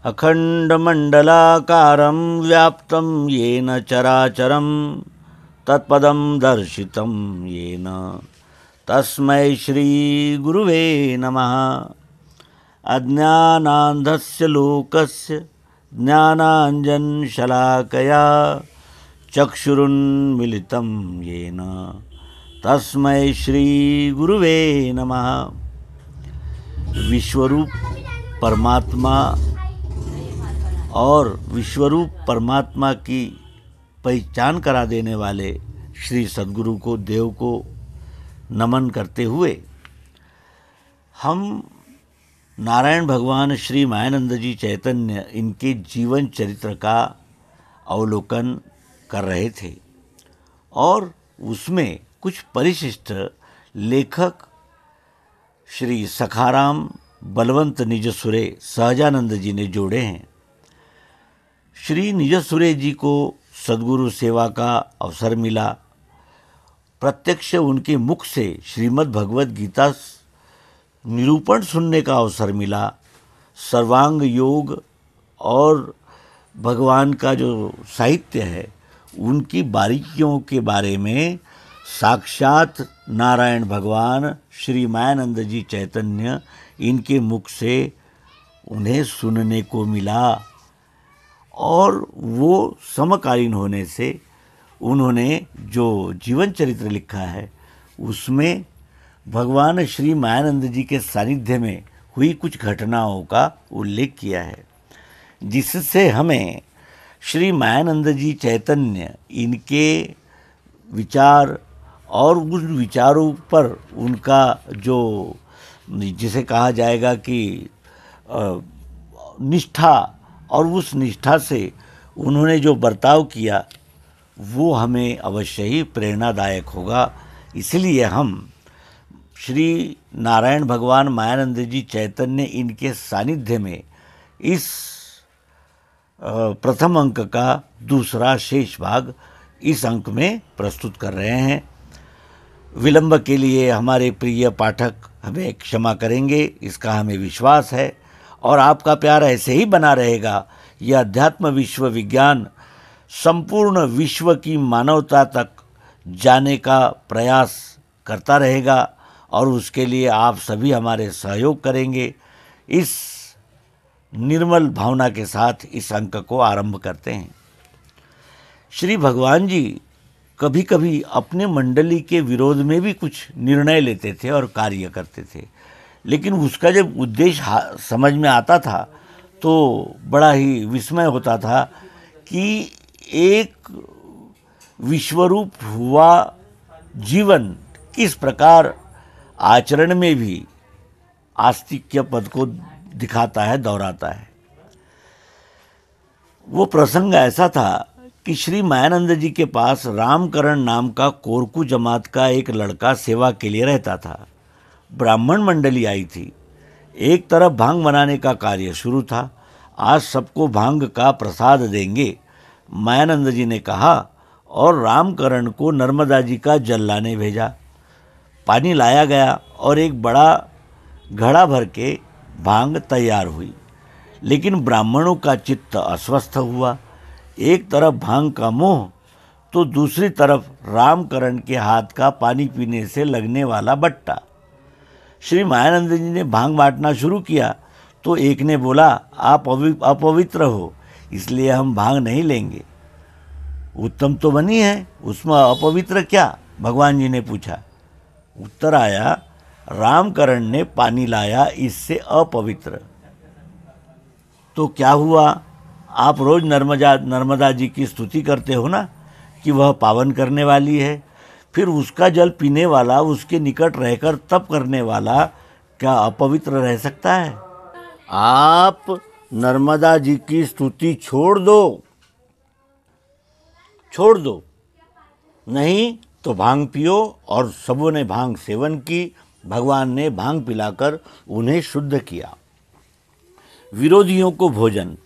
अखण्डमण्डलाकारं व्याप्तं येन चराचरं तत्पदं दर्शितं येन तस्मै श्रीगुरुवे नमः। अज्ञानान्धस्य लोकस्य ज्ञानाञ्जनशलाकया चक्षुरुन्मिलितं येन तस्मै श्रीगुरुवे नमः। विश्वरूप परमात्मा और विश्वरूप परमात्मा की पहचान करा देने वाले श्री सद्गुरु को, देव को नमन करते हुए हम नारायण भगवान श्री मायानंद जी चैतन्य इनके जीवन चरित्र का अवलोकन कर रहे थे और उसमें कुछ परिशिष्ट लेखक श्री सखाराम बलवंत निजसुरे सहजानंद जी ने जोड़े हैं। श्री निजसुरे जी को सद्गुरु सेवा का अवसर मिला। प्रत्यक्ष उनके मुख से श्रीमद् भगवद गीता निरूपण सुनने का अवसर मिला। सर्वांग योग और भगवान का जो साहित्य है उनकी बारीकियों के बारे में साक्षात नारायण भगवान श्री मायानंद जी चैतन्य इनके मुख से उन्हें सुनने को मिला और वो समकालीन होने से उन्होंने जो जीवन चरित्र लिखा है उसमें भगवान श्री मायानंद जी के सानिध्य में हुई कुछ घटनाओं का उल्लेख किया है, जिससे हमें श्री मायानंद जी चैतन्य इनके विचार और उन विचारों पर उनका जो जिसे कहा जाएगा कि निष्ठा और उस निष्ठा से उन्होंने जो बर्ताव किया वो हमें अवश्य ही प्रेरणादायक होगा। इसलिए हम श्री नारायण भगवान मायानंद जी चैतन्य इनके सानिध्य में इस प्रथम अंक का दूसरा शेष भाग इस अंक में प्रस्तुत कर रहे हैं। विलंब के लिए हमारे प्रिय पाठक हमें क्षमा करेंगे, इसका हमें विश्वास है और आपका प्यार ऐसे ही बना रहेगा। यह अध्यात्म विश्व विज्ञान संपूर्ण विश्व की मानवता तक जाने का प्रयास करता रहेगा और उसके लिए आप सभी हमारे सहयोग करेंगे। इस निर्मल भावना के साथ इस अंक को आरंभ करते हैं। श्री भगवान जी कभी कभी अपने मंडली के विरोध में भी कुछ निर्णय लेते थे और कार्य करते थे, लेकिन उसका जब उद्देश्य समझ में आता था तो बड़ा ही विस्मय होता था कि एक विश्वरूप हुआ जीवन किस प्रकार आचरण में भी आस्तिक्य पद को दिखाता है, दोहराता है। वो प्रसंग ऐसा था कि श्री मायानंद जी के पास रामकरण नाम का कोरकू जमात का एक लड़का सेवा के लिए रहता था। ब्राह्मण मंडली आई थी। एक तरफ भांग बनाने का कार्य शुरू था। आज सबको भांग का प्रसाद देंगे, मायानंद जी ने कहा और रामकरण को नर्मदा जी का जल लाने भेजा। पानी लाया गया और एक बड़ा घड़ा भर के भांग तैयार हुई, लेकिन ब्राह्मणों का चित्त अस्वस्थ हुआ। एक तरफ भांग का मोह तो दूसरी तरफ रामकरण के हाथ का पानी पीने से लगने वाला बट्टा। श्री मायानंद जी ने भांग बांटना शुरू किया तो एक ने बोला, आप अपवित्र हो इसलिए हम भांग नहीं लेंगे। उत्तम तो बनी है, उसमें अपवित्र क्या? भगवान जी ने पूछा। उत्तर आया, रामकरण ने पानी लाया इससे अपवित्र। तो क्या हुआ? आप रोज नर्मदा जी की स्तुति करते हो ना कि वह पावन करने वाली है, फिर उसका जल पीने वाला, उसके निकट रहकर तप करने वाला क्या अपवित्र रह सकता है? आप नर्मदा जी की स्तुति छोड़ दो, नहीं तो भांग पियो। और सबों ने भांग सेवन की। भगवान ने भांग पिलाकर उन्हें शुद्ध किया। विरोधियों को भोजन।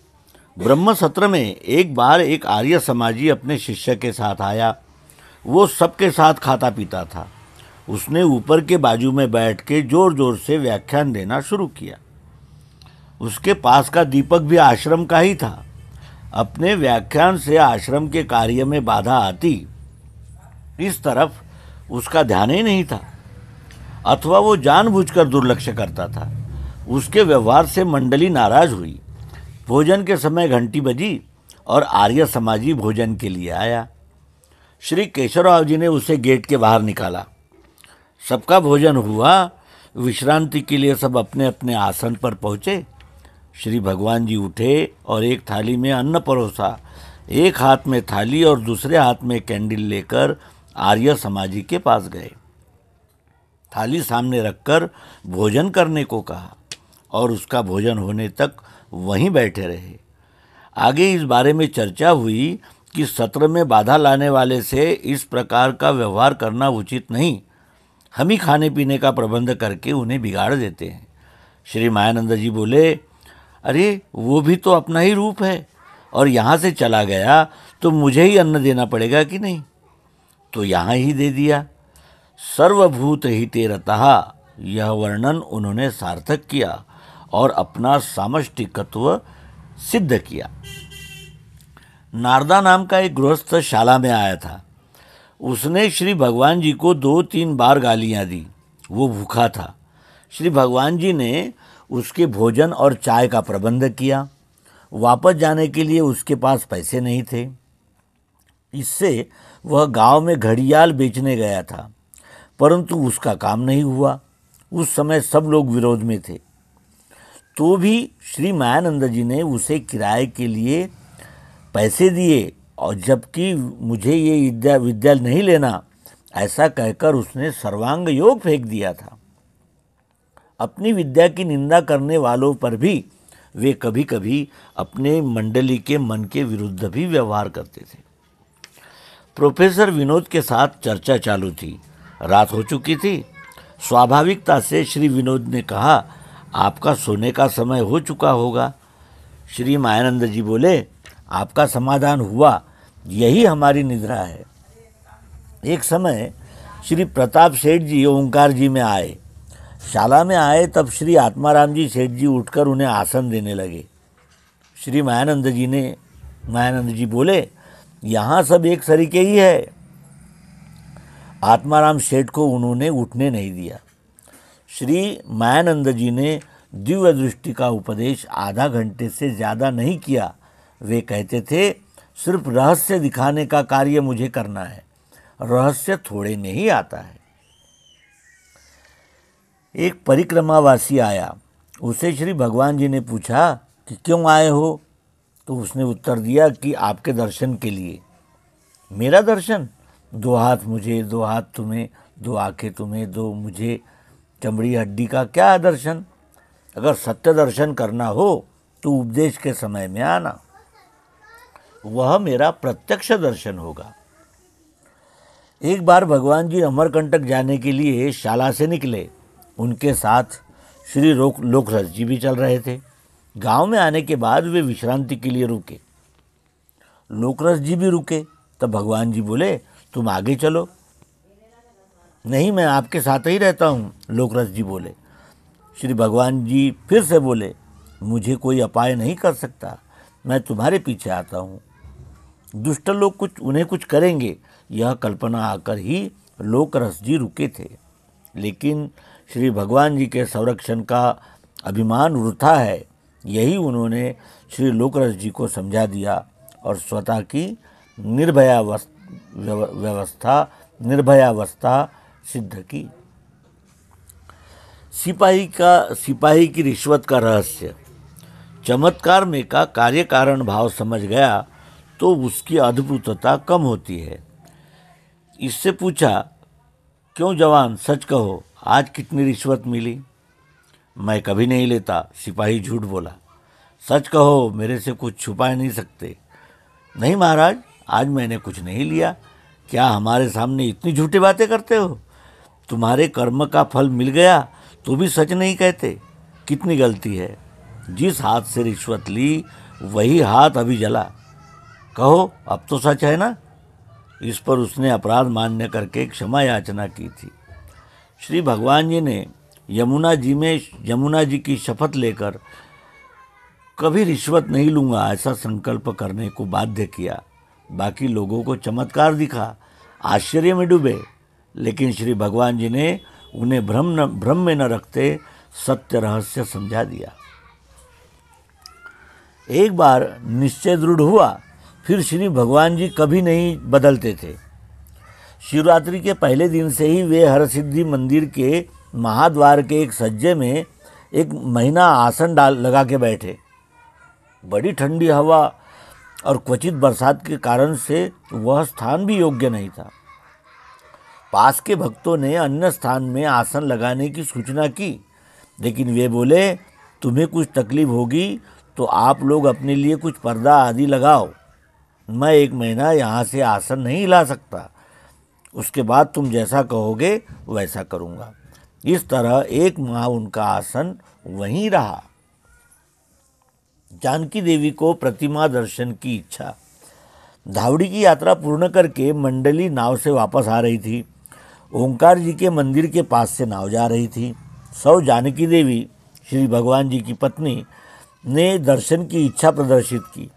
ब्रह्म सत्र में एक बार एक आर्य समाजी अपने शिष्य के साथ आया। वो सबके साथ खाता पीता था। उसने ऊपर के बाजू में बैठ के जोर जोर से व्याख्यान देना शुरू किया। उसके पास का दीपक भी आश्रम का ही था। अपने व्याख्यान से आश्रम के कार्य में बाधा आती, इस तरफ उसका ध्यान ही नहीं था, अथवा वो जानबूझकर दुर्लक्ष्य करता था। उसके व्यवहार से मंडली नाराज हुई। भोजन के समय घंटी बजी और आर्य समाजी भोजन के लिए आया। श्री केशवराव जी ने उसे गेट के बाहर निकाला। सबका भोजन हुआ, विश्रांति के लिए सब अपने अपने आसन पर पहुँचे। श्री भगवान जी उठे और एक थाली में अन्न परोसा। एक हाथ में थाली और दूसरे हाथ में कैंडल लेकर आर्य समाजी के पास गए। थाली सामने रखकर भोजन करने को कहा और उसका भोजन होने तक वहीं बैठे रहे। आगे इस बारे में चर्चा हुई कि सत्र में बाधा लाने वाले से इस प्रकार का व्यवहार करना उचित नहीं। हम ही खाने पीने का प्रबंध करके उन्हें बिगाड़ देते हैं। श्री मायानंद जी बोले, अरे वो भी तो अपना ही रूप है और यहाँ से चला गया तो मुझे ही अन्न देना पड़ेगा कि नहीं? तो यहाँ ही दे दिया। सर्वभूत हिते रतः, यह वर्णन उन्होंने सार्थक किया और अपना सामष्टिकत्व सिद्ध किया। नारदा नाम का एक गृहस्थ शाला में आया था। उसने श्री भगवान जी को 2-3 बार गालियां दी। वो भूखा था। श्री भगवान जी ने उसके भोजन और चाय का प्रबंध किया। वापस जाने के लिए उसके पास पैसे नहीं थे। इससे वह गांव में घड़ियाल बेचने गया था, परंतु उसका काम नहीं हुआ। उस समय सब लोग विरोध में थे। तो भी श्री मायानंद जी ने उसे किराए के लिए पैसे दिए और जबकि मुझे ये विद्या नहीं लेना, ऐसा कहकर उसने सर्वांग योग फेंक दिया था। अपनी विद्या की निंदा करने वालों पर भी वे कभी कभी अपने मंडली के मन के विरुद्ध भी व्यवहार करते थे। प्रोफेसर विनोद के साथ चर्चा चालू थी। रात हो चुकी थी। स्वाभाविकता से श्री विनोद ने कहा, आपका सोने का समय हो चुका होगा। श्री मायानंद जी बोले, आपका समाधान हुआ, यही हमारी निद्रा है। एक समय श्री प्रताप सेठ जी ओंकार जी में आए। शाला में आए तब श्री आत्माराम जी सेठ जी उठकर उन्हें आसन देने लगे। श्री मायानंद जी बोले, यहाँ सब एक सरीके ही है। आत्माराम सेठ को उन्होंने उठने नहीं दिया। श्री मायानंद जी ने दिव्य दृष्टि का उपदेश आधा घंटे से ज़्यादा नहीं किया। वे कहते थे, सिर्फ रहस्य दिखाने का कार्य मुझे करना है, रहस्य थोड़े में ही आता है। एक परिक्रमावासी आया। उसे श्री भगवान जी ने पूछा कि क्यों आए हो? तो उसने उत्तर दिया कि आपके दर्शन के लिए। मेरा दर्शन? 2 हाथ मुझे, 2 हाथ तुम्हें, 2 आंखें तुम्हें, 2 मुझे, चमड़ी हड्डी का क्या दर्शन? अगर सत्य दर्शन करना हो तो उपदेश के समय में आना, वह मेरा प्रत्यक्ष दर्शन होगा। एक बार भगवान जी अमरकंटक जाने के लिए शाला से निकले। उनके साथ श्री लोकरस जी भी चल रहे थे। गांव में आने के बाद वे विश्रांति के लिए रुके। लोकरस जी भी रुके। तब भगवान जी बोले, तुम आगे चलो। नहीं, मैं आपके साथ ही रहता हूँ, लोकरस जी बोले। श्री भगवान जी फिर से बोले, मुझे कोई अपाय नहीं कर सकता, मैं तुम्हारे पीछे आता हूँ। दुष्ट लोग उन्हें कुछ करेंगे, यह कल्पना आकर ही लोकरस जी रुके थे। लेकिन श्री भगवान जी के संरक्षण का अभिमान वृथा है, यही उन्होंने श्री लोकरस जी को समझा दिया और स्वतः की निर्भयावस्था सिद्ध की। सिपाही की रिश्वत का रहस्य। चमत्कार में का कार्य कारण भाव समझ गया तो उसकी अद्भुतता कम होती है। इससे पूछा, क्यों जवान, सच कहो, आज कितनी रिश्वत मिली? मैं कभी नहीं लेता, सिपाही झूठ बोला। सच कहो, मेरे से कुछ छुपा नहीं सकते। नहीं महाराज, आज मैंने कुछ नहीं लिया। क्या हमारे सामने इतनी झूठी बातें करते हो? तुम्हारे कर्म का फल मिल गया तो भी सच नहीं कहते, कितनी गलती है। जिस हाथ से रिश्वत ली वही हाथ अभी जला। कहो, अब तो सच है ना? इस पर उसने अपराध मान्य करके क्षमा याचना की थी। श्री भगवान जी ने यमुना जी की शपथ लेकर कभी रिश्वत नहीं लूँगा ऐसा संकल्प करने को बाध्य किया। बाकी लोगों को चमत्कार दिखा, आश्चर्य में डूबे, लेकिन श्री भगवान जी ने उन्हें भ्रम में न रखते सत्य रहस्य समझा दिया। एक बार निश्चय दृढ़ हुआ, फिर श्री भगवान जी कभी नहीं बदलते थे। शिवरात्रि के पहले दिन से ही वे हरसिद्धि मंदिर के महाद्वार के एक सज्जे में एक महीना आसन लगा के बैठे। बड़ी ठंडी हवा और क्वचित बरसात के कारण से वह स्थान भी योग्य नहीं था। पास के भक्तों ने अन्य स्थान में आसन लगाने की सूचना की, लेकिन वे बोले, तुम्हें कुछ तकलीफ होगी तो आप लोग अपने लिए कुछ पर्दा आदि लगाओ, मैं 1 महीना यहाँ से आसन नहीं हिला सकता, उसके बाद तुम जैसा कहोगे वैसा करूँगा। इस तरह 1 माह उनका आसन वहीं रहा। जानकी देवी को प्रतिमा दर्शन की इच्छा। धावड़ी की यात्रा पूर्ण करके मंडली नाव से वापस आ रही थी। ओंकार जी के मंदिर के पास से नाव जा रही थी। सौ जानकी देवी श्री भगवान जी की पत्नी ने दर्शन की इच्छा प्रदर्शित की।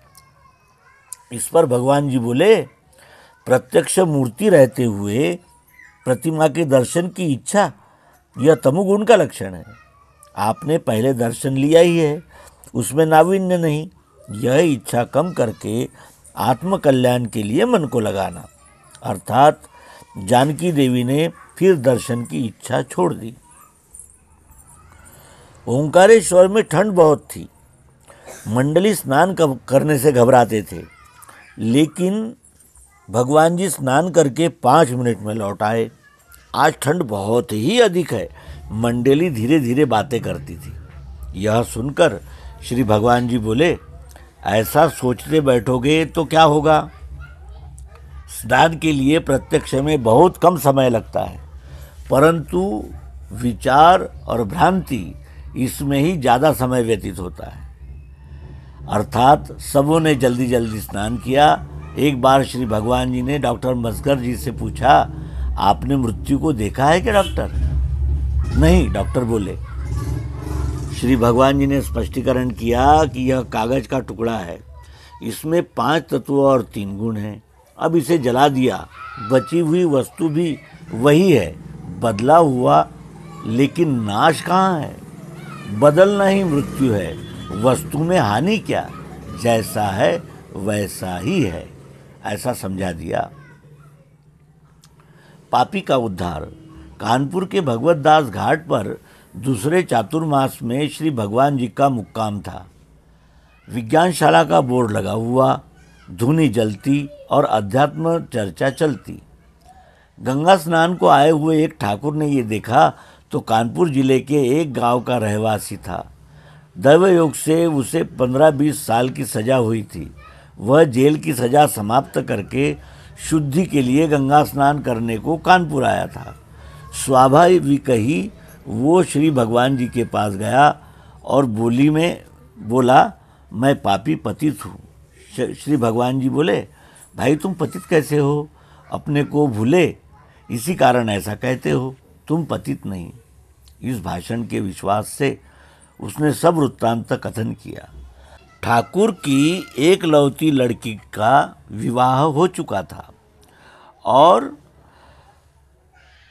इस पर भगवान जी बोले, प्रत्यक्ष मूर्ति रहते हुए प्रतिमा के दर्शन की इच्छा, यह तमोगुण का लक्षण है। आपने पहले दर्शन लिया ही है, उसमें नावीन्य नहीं। यह इच्छा कम करके आत्मकल्याण के लिए मन को लगाना। अर्थात जानकी देवी ने फिर दर्शन की इच्छा छोड़ दी। ओंकारेश्वर में ठंड बहुत थी। मंडली स्नान करने से घबराते थे, लेकिन भगवान जी स्नान करके 5 मिनट में लौट आए। आज ठंड बहुत ही अधिक है। मंडली धीरे धीरे बातें करती थी। यह सुनकर श्री भगवान जी बोले, ऐसा सोचते बैठोगे तो क्या होगा? स्नान के लिए प्रत्यक्ष में बहुत कम समय लगता है, परंतु विचार और भ्रांति इसमें ही ज़्यादा समय व्यतीत होता है। अर्थात सबों ने जल्दी जल्दी स्नान किया। एक बार श्री भगवान जी ने डॉक्टर मस्कर जी से पूछा, आपने मृत्यु को देखा है क्या डॉक्टर? नहीं, डॉक्टर बोले। श्री भगवान जी ने स्पष्टीकरण किया कि यह कागज का टुकड़ा है, इसमें 5 तत्व और 3 गुण हैं। अब इसे जला दिया, बची हुई वस्तु भी वही है, बदला हुआ, लेकिन नाश कहाँ है? बदलना ही मृत्यु है। वस्तु में हानि क्या? जैसा है वैसा ही है, ऐसा समझा दिया। पापी का उद्धार। कानपुर के भगवतदास घाट पर दूसरे चातुर्मास में श्री भगवान जी का मुक्काम था। विज्ञानशाला का बोर्ड लगा हुआ, धुनी जलती और अध्यात्म चर्चा चलती। गंगा स्नान को आए हुए एक ठाकुर ने ये देखा तो कानपुर जिले के एक गांव का रहवासी था। दैवयोग से उसे 15-20 साल की सजा हुई थी। वह जेल की सजा समाप्त करके शुद्धि के लिए गंगा स्नान करने को कानपुर आया था। स्वाभाविक ही वो श्री भगवान जी के पास गया और बोला, मैं पापी पतित हूँ। श्री भगवान जी बोले, भाई तुम पतित कैसे हो? अपने को भूले, इसी कारण ऐसा कहते हो, तुम पतित नहीं। इस भाषण के विश्वास से उसने सब वृत्तांत कथन किया। ठाकुर की एकलौती लड़की का विवाह हो चुका था और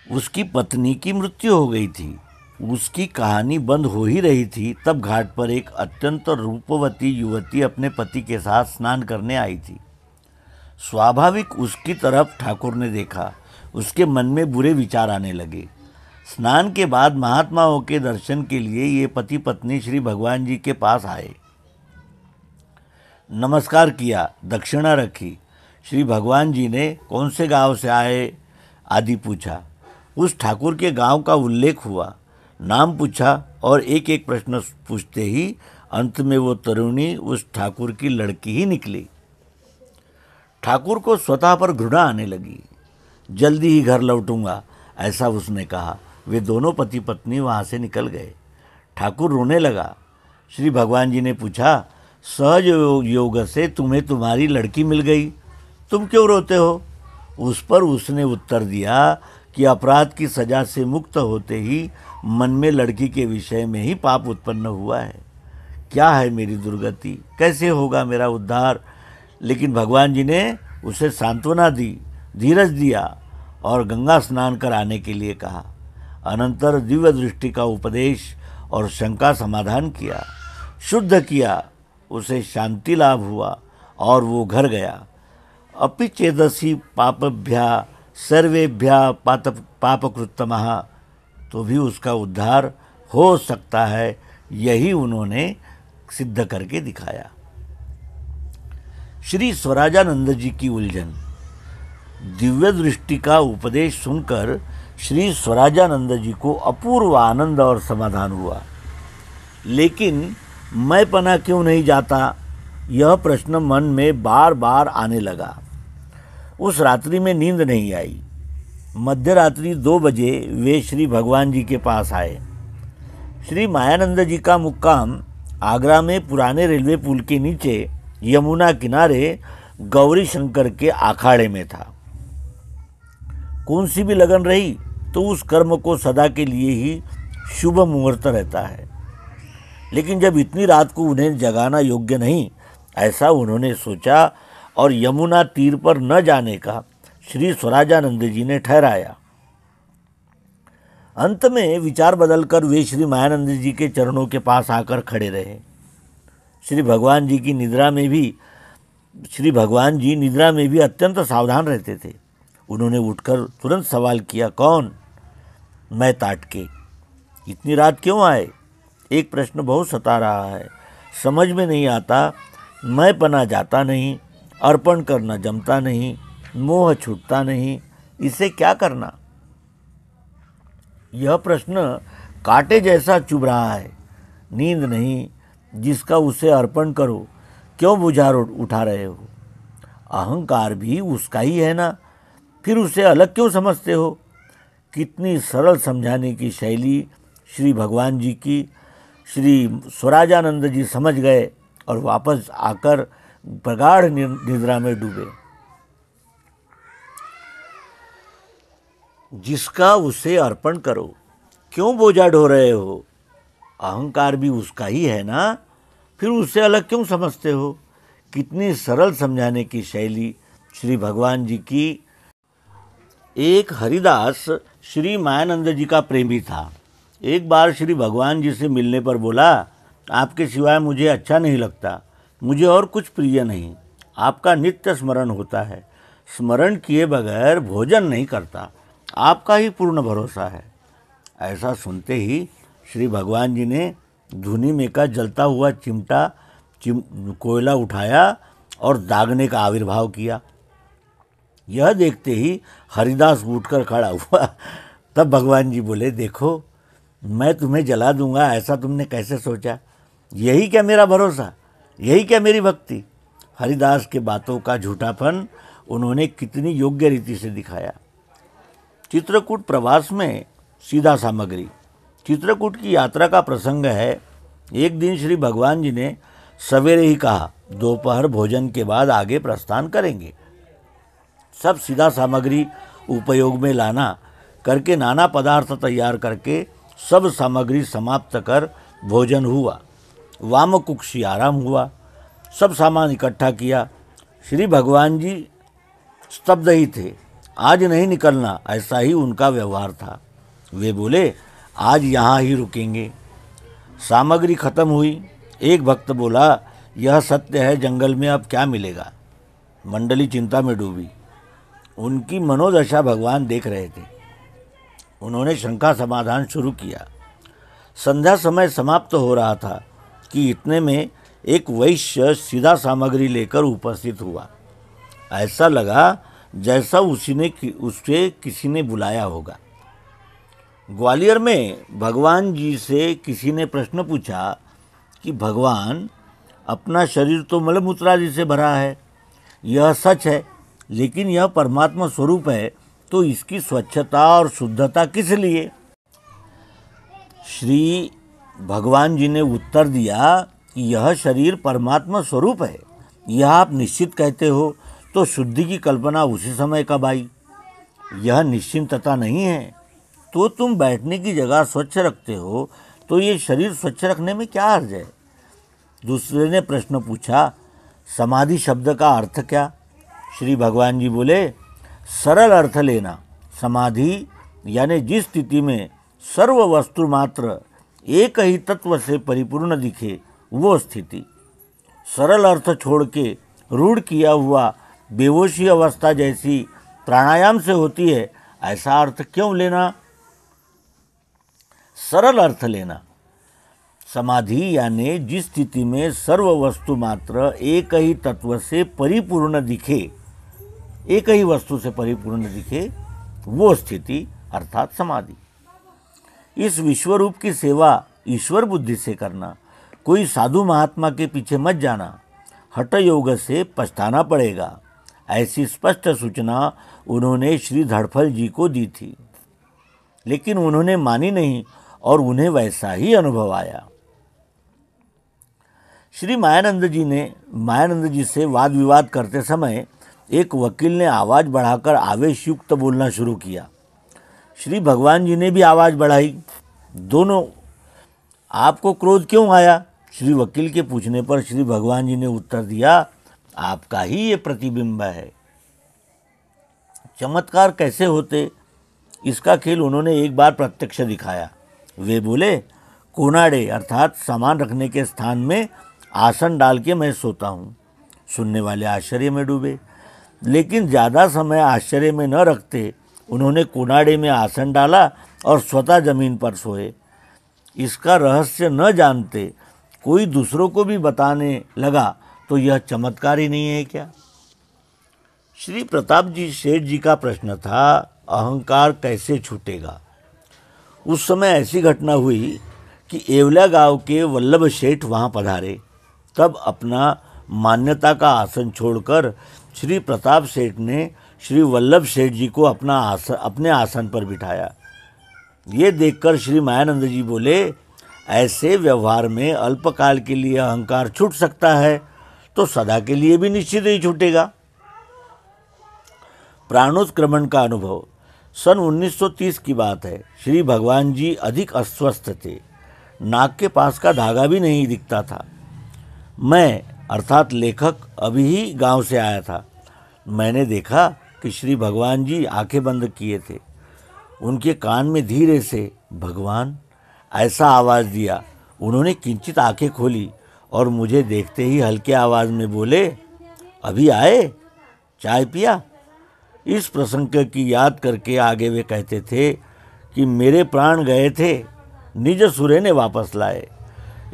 उसकी पत्नी की मृत्यु हो गई थी। उसकी कहानी बंद हो ही रही थी, तब घाट पर एक अत्यंत रूपवती युवती अपने पति के साथ स्नान करने आई थी। स्वाभाविक उसकी तरफ ठाकुर ने देखा। उसके मन में बुरे विचार आने लगे। स्नान के बाद महात्माओं के दर्शन के लिए ये पति पत्नी श्री भगवान जी के पास आए। नमस्कार किया, दक्षिणा रखी। श्री भगवान जी ने कौन से गांव से आए आदि पूछा। उस ठाकुर के गांव का उल्लेख हुआ। नाम पूछा और एक एक प्रश्न पूछते ही अंत में वो तरुणी उस ठाकुर की लड़की ही निकली। ठाकुर को स्वतः पर घृणा आने लगी। जल्दी ही घर लौटूंगा, ऐसा उसने कहा। वे दोनों पति पत्नी वहाँ से निकल गए। ठाकुर रोने लगा। श्री भगवान जी ने पूछा, सहज योग से तुम्हें तुम्हारी लड़की मिल गई, तुम क्यों रोते हो? उस पर उसने उत्तर दिया कि अपराध की सजा से मुक्त होते ही मन में लड़की के विषय में ही पाप उत्पन्न हुआ है। क्या है मेरी दुर्गति, कैसे होगा मेरा उद्धार। लेकिन भगवान जी ने उसे सांत्वना दी, धीरज दिया और गंगा स्नान कर आने के लिए कहा। अनंतर दिव्य दृष्टि का उपदेश और शंका समाधान किया, शुद्ध किया, उसे शांति लाभ हुआ और वो घर गया। अपि चेदसि पापभ्या सर्वेभ्या पापकृत्तमः, तो भी उसका उद्धार हो सकता है। यही उन्होंने सिद्ध करके दिखाया। श्री स्वराजानंद जी की उलझन। दिव्य दृष्टि का उपदेश सुनकर श्री स्वराजानंद जी को अपूर्व आनंद और समाधान हुआ। लेकिन मैं पना क्यों नहीं जाता, यह प्रश्न मन में बार बार आने लगा। उस रात्रि में नींद नहीं आई। मध्य रात्रि 2 बजे वे श्री भगवान जी के पास आए। श्री मायानंद जी का मुक्काम आगरा में पुराने रेलवे पुल के नीचे यमुना किनारे गौरी शंकर के अखाड़े में था। कौन सी भी लगन रही तो उस कर्म को सदा के लिए ही शुभ मुहूर्त रहता है। लेकिन जब इतनी रात को उन्हें जगाना योग्य नहीं, ऐसा उन्होंने सोचा और यमुना तीर पर न जाने का श्री स्वराजानंद जी ने ठहराया। अंत में विचार बदलकर वे श्री मायानंद जी के चरणों के पास आकर खड़े रहे। श्री भगवान जी निद्रा में भी अत्यंत सावधान रहते थे। उन्होंने उठकर तुरंत सवाल किया, कौन? मैं ताटके। इतनी रात क्यों आए? एक प्रश्न बहुत सता रहा है, समझ में नहीं आता। मैं पना जाता नहीं, अर्पण करना जमता नहीं, मोह छूटता नहीं, इसे क्या करना? यह प्रश्न कांटे जैसा चुभ रहा है। नींद नहीं, जिसका उसे अर्पण करो, क्यों बुझार उठा रहे हो? अहंकार भी उसका ही है ना, फिर उसे अलग क्यों समझते हो? कितनी सरल समझाने की शैली श्री भगवान जी की। श्री स्वराजानंद जी समझ गए और वापस आकर प्रगाढ़ निद्रा में डूबे। जिसका उसे अर्पण करो, क्यों बोझा ढो रहे हो? अहंकार भी उसका ही है ना, फिर उसे अलग क्यों समझते हो? कितनी सरल समझाने की शैली श्री भगवान जी की। एक हरिदास श्री मायानंद जी का प्रेमी था। एक बार श्री भगवान जी से मिलने पर बोला, आपके सिवाय मुझे अच्छा नहीं लगता, मुझे और कुछ प्रिय नहीं। आपका नित्य स्मरण होता है, स्मरण किए बगैर भोजन नहीं करता, आपका ही पूर्ण भरोसा है। ऐसा सुनते ही श्री भगवान जी ने धुनी में का जलता हुआ कोयला उठाया और दागने का आविर्भाव किया। यह देखते ही हरिदास उठकर खड़ा हुआ। तब भगवान जी बोले, देखो मैं तुम्हें जला दूंगा, ऐसा तुमने कैसे सोचा? यही क्या मेरा भरोसा, यही क्या मेरी भक्ति? हरिदास के बातों का झूठापन उन्होंने कितनी योग्य रीति से दिखाया। चित्रकूट प्रवास में सीधा सामग्री। चित्रकूट की यात्रा का प्रसंग है। एक दिन श्री भगवान जी ने सवेरे ही कहा, दोपहर भोजन के बाद आगे प्रस्थान करेंगे। सब सीधा सामग्री उपयोग में लाना करके नाना पदार्थ तैयार करके सब सामग्री समाप्त कर भोजन हुआ। वामकुक्षी आराम हुआ। सब सामान इकट्ठा किया। श्री भगवान जी स्तब्ध ही थे। आज नहीं निकलना, ऐसा ही उनका व्यवहार था। वे बोले, आज यहाँ ही रुकेंगे। सामग्री खत्म हुई। एक भक्त बोला, यह सत्य है, जंगल में अब क्या मिलेगा? मंडली चिंता में डूबी। उनकी मनोदशा भगवान देख रहे थे। उन्होंने शंका समाधान शुरू किया। संध्या समय समाप्त हो रहा था कि इतने में एक वैश्य सीधा सामग्री लेकर उपस्थित हुआ। ऐसा लगा जैसा उसे किसी ने बुलाया होगा। ग्वालियर में भगवान जी से किसी ने प्रश्न पूछा कि भगवान, अपना शरीर तो मलमूत्र आदि से भरा है, यह सच है, लेकिन यह परमात्मा स्वरूप है, तो इसकी स्वच्छता और शुद्धता किस लिए? श्री भगवान जी ने उत्तर दिया कि यह शरीर परमात्मा स्वरूप है। यह आप निश्चित कहते हो तो शुद्धि की कल्पना उसी समय कब आई? यह निश्चिंतता नहीं है। तो तुम बैठने की जगह स्वच्छ रखते हो, तो ये शरीर स्वच्छ रखने में क्या हर्ज है? दूसरे ने प्रश्न पूछा, समाधि शब्द का अर्थ क्या? श्री भगवान जी बोले, सरल अर्थ लेना। समाधि यानी जिस स्थिति में सर्व वस्तु मात्र एक ही तत्व से परिपूर्ण दिखे, वो स्थिति। सरल अर्थ छोड़ के रूढ़ किया हुआ बेहोशी अवस्था जैसी प्राणायाम से होती है, ऐसा अर्थ क्यों लेना? सरल अर्थ लेना। समाधि यानी जिस स्थिति में सर्व वस्तु मात्र एक ही तत्व से परिपूर्ण दिखे, एक ही वस्तु से परिपूर्ण दिखे, वो स्थिति अर्थात समाधि। इस विश्वरूप की सेवा ईश्वर बुद्धि से करना। कोई साधु महात्मा के पीछे मत जाना, हठ योग से पछताना पड़ेगा। ऐसी स्पष्ट सूचना उन्होंने श्री धड़फल जी को दी थी, लेकिन उन्होंने मानी नहीं और उन्हें वैसा ही अनुभव आया। श्री मायानंद जी से वाद विवाद करते समय एक वकील ने आवाज़ बढ़ाकर आवेश युक्त बोलना शुरू किया। श्री भगवान जी ने भी आवाज़ बढ़ाई। दोनों, आपको क्रोध क्यों आया? श्री वकील के पूछने पर श्री भगवान जी ने उत्तर दिया, आपका ही ये प्रतिबिंब है। चमत्कार कैसे होते, इसका खेल उन्होंने एक बार प्रत्यक्ष दिखाया। वे बोले, कोनाडे अर्थात सामान रखने के स्थान में आसन डाल के मैं सोता हूँ। सुनने वाले आश्चर्य में डूबे, लेकिन ज़्यादा समय आश्चर्य में न रखते उन्होंने कोनाडे में आसन डाला और स्वतः जमीन पर सोए। इसका रहस्य न जानते कोई दूसरों को भी बताने लगा तो यह चमत्कार ही नहीं है क्या? श्री प्रताप जी सेठ जी का प्रश्न था, अहंकार कैसे छूटेगा? उस समय ऐसी घटना हुई कि येवला गांव के वल्लभ सेठ वहां पधारे। तब अपना मान्यता का आसन छोड़कर श्री प्रताप सेठ ने श्री वल्लभ सेठ जी को अपने आसन पर बिठाया। ये देखकर श्री मायानंद जी बोले, ऐसे व्यवहार में अल्पकाल के लिए अहंकार छूट सकता है तो सदा के लिए भी निश्चित ही छूटेगा। प्राणोत्क्रमण का अनुभव। सन 1930 की बात है। श्री भगवान जी अधिक अस्वस्थ थे, नाक के पास का धागा भी नहीं दिखता था। मैं अर्थात लेखक अभी ही गांव से आया था। मैंने देखा कि श्री भगवान जी आंखें बंद किए थे। उनके कान में धीरे से भगवान ऐसा आवाज़ दिया। उन्होंने किंचित आंखें खोली और मुझे देखते ही हल्के आवाज़ में बोले, अभी आए, चाय पिया? इस प्रसंग की याद करके आगे वे कहते थे कि मेरे प्राण गए थे, निज सुरे ने वापस लाए।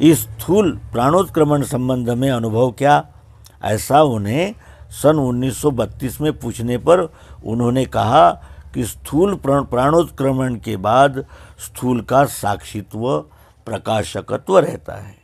इस स्थूल प्राणोत्क्रमण संबंध में अनुभव क्या? ऐसा उन्हें सन 1932 में पूछने पर उन्होंने कहा कि स्थूल प्राणोत्क्रमण के बाद स्थूल का साक्षित्व, प्रकाशकत्व रहता है।